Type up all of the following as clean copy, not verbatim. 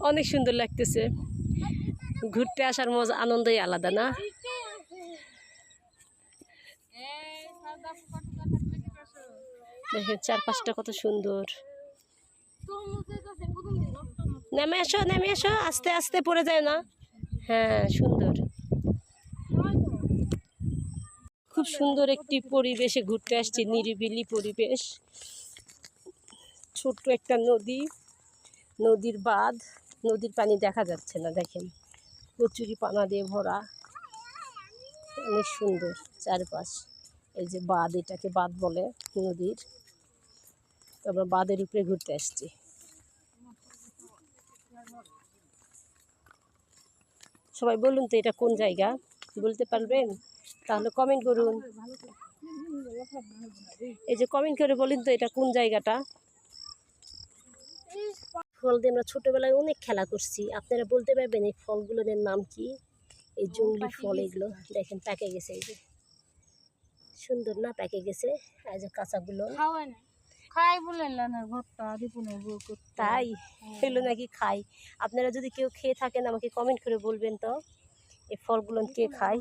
অনেক সুন্দর লাগতেছে। ঘুরতে আসার মজা আনন্দই আলাদা না? দেখেন চারপাশটা কত সুন্দর। নেমে এসো আস্তে আস্তে পড়ে যায় না। হ্যাঁ সুন্দর, খুব সুন্দর একটি পরিবেশে ঘুরতে আসছি, নিরিবিলি পরিবেশ। ছোট্ট একটা নদী, নদীর বাঁধ, নদীর পানি দেখা যাচ্ছে না, দেখেন কচুরি পানা দিয়ে ভরা, অনেক সুন্দর চারপাশ। এই যে বাঁধ, এটাকে বাঁধ বলে নদীর। তো আমরা বাঁধের উপরে ঘুরতে আসছি। সবাই বলুন তো এটা কোন জায়গা, বলতে পারবেন? তাহলে কমেন্ট করুন। এই যে কমেন্ট করে বলুন তো এটা কোন জায়গাটা। ফল দিয়ে আমরা ছোটবেলায় অনেক খেলা করছি, আপনারা বলতে পারবেন এই ফলগুলোর নাম কি? এই জঙ্গলি ফল, এগুলো দেখেন পেকে গেছে। এই যে সুন্দর না, পেকে গেছে। এই যে কাঁচাগুলো তাই এগুলো নাকি খাই। আপনারা যদি কেউ খেয়ে থাকেন আমাকে কমেন্ট করে বলবেন তো এই ফলগুলো কে খায়।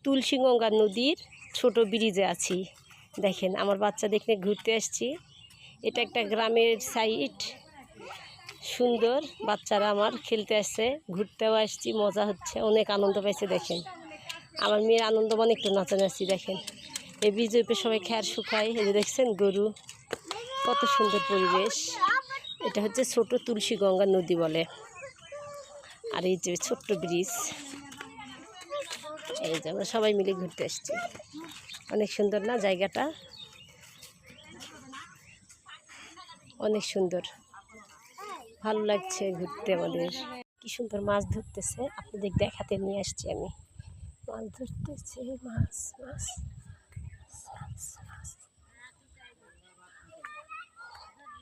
তুলসীগঙ্গা নদীর ছোট ব্রিজে আছি, দেখেন আমার বাচ্চা দেখে ঘুরতে আসছি। এটা একটা গ্রামের সাইড, সুন্দর। বাচ্চারা আমার খেলতে আসছে, ঘুরতেও আসছি, মজা হচ্ছে, অনেক আনন্দ পাইছে। দেখেন আমার মেয়ের আনন্দ মানে একটু নাচানাচি। দেখেন এই ব্রিজের উপরে সবাই খ্যার শুকায়। এই যে দেখছেন গরু, কত সুন্দর পরিবেশ। এটা হচ্ছে ছোট তুলসীগঙ্গা নদী বলে। আর এই যে ছোট্ট ব্রিজ, এই যে আমরা সবাই মিলে ঘুরতে আসছি। অনেক সুন্দর না জায়গাটা, অনেক সুন্দর, ভালো লাগছে ঘুরতে আমাদের। কি সুন্দর মাছ ধরতেছে, আপনাদের দেখাতে নিয়ে আসছি আমি। মাছ ধরতেছে, মাছ মাছ মাছ।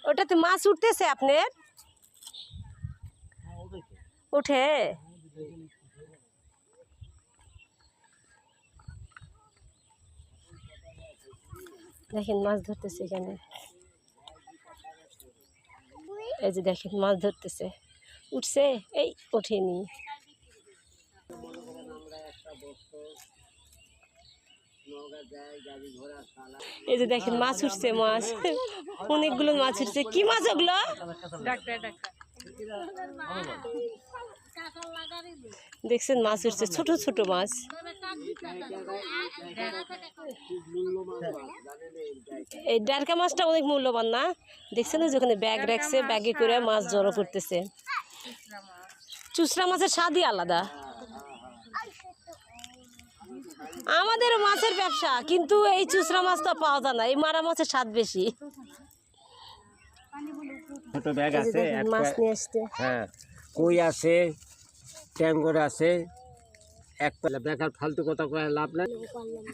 ওটাতে মাছ উঠতেছে আপনার উঠে। দেখেন মাছ ধরতেছে এখানে, এই যে দেখেন মাছ ধরতেছে, উঠছে, এই ওঠেনি। এই যে দেখেন মাছ উঠছে, মাছ অনেকগুলো মাছ উঠছে। কি মাছ ওগুলো? দেখছেন মাছ উঠছে, ছোট ছোট মাছ। এই ডারকা মাছটা অনেক মূল্যবান না? দেখছেন যেখানে ব্যাগ রাখছে, ব্যাগে করে মাছ জড়ো করতেছে। চুচড়া মাছের স্বাদই আলাদা। আমাদের মাছের ব্যবসা, কিন্তু এই চুচড়া মাছ তো পাওয়া যায় না, এই মারা মাছের স্বাদ বেশি। ছোট ব্যাগ আছে, মাছ নিয়ে আসতে। হ্যাঁ কই আছে, ট্যাঙ্গর আছে, এক পালা বেকার ফালতু কথা কয়ে লাভ নাই।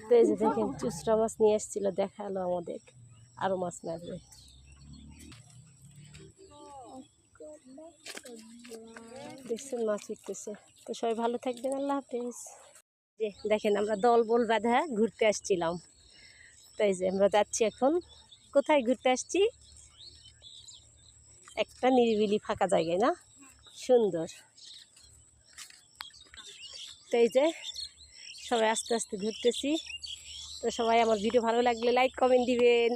তো এই যে দেখেন চুচড়া মাছ নিয়ে এসেছিল, দেখালো আমাদের আরো মাছ লাগবে। দেখছেন মাছ উঠতেছে। তো সবাই ভালো থাকবেন, আল্লাহ হাফেজ। যে দেখেন আমরা দল বল বাঁধা ঘুরতে আসছিলাম, তাই যে আমরা যাচ্ছি এখন। কোথায় ঘুরতে আসছি? একটা নিরিবিলি ফাঁকা জায়গায় না, সুন্দর। তো এই যে সবাই আস্তে আস্তে ঘুরতেছি। তো সবাই আমার ভিডিও ভালো লাগলে লাইক কমেন্ট দিবেন।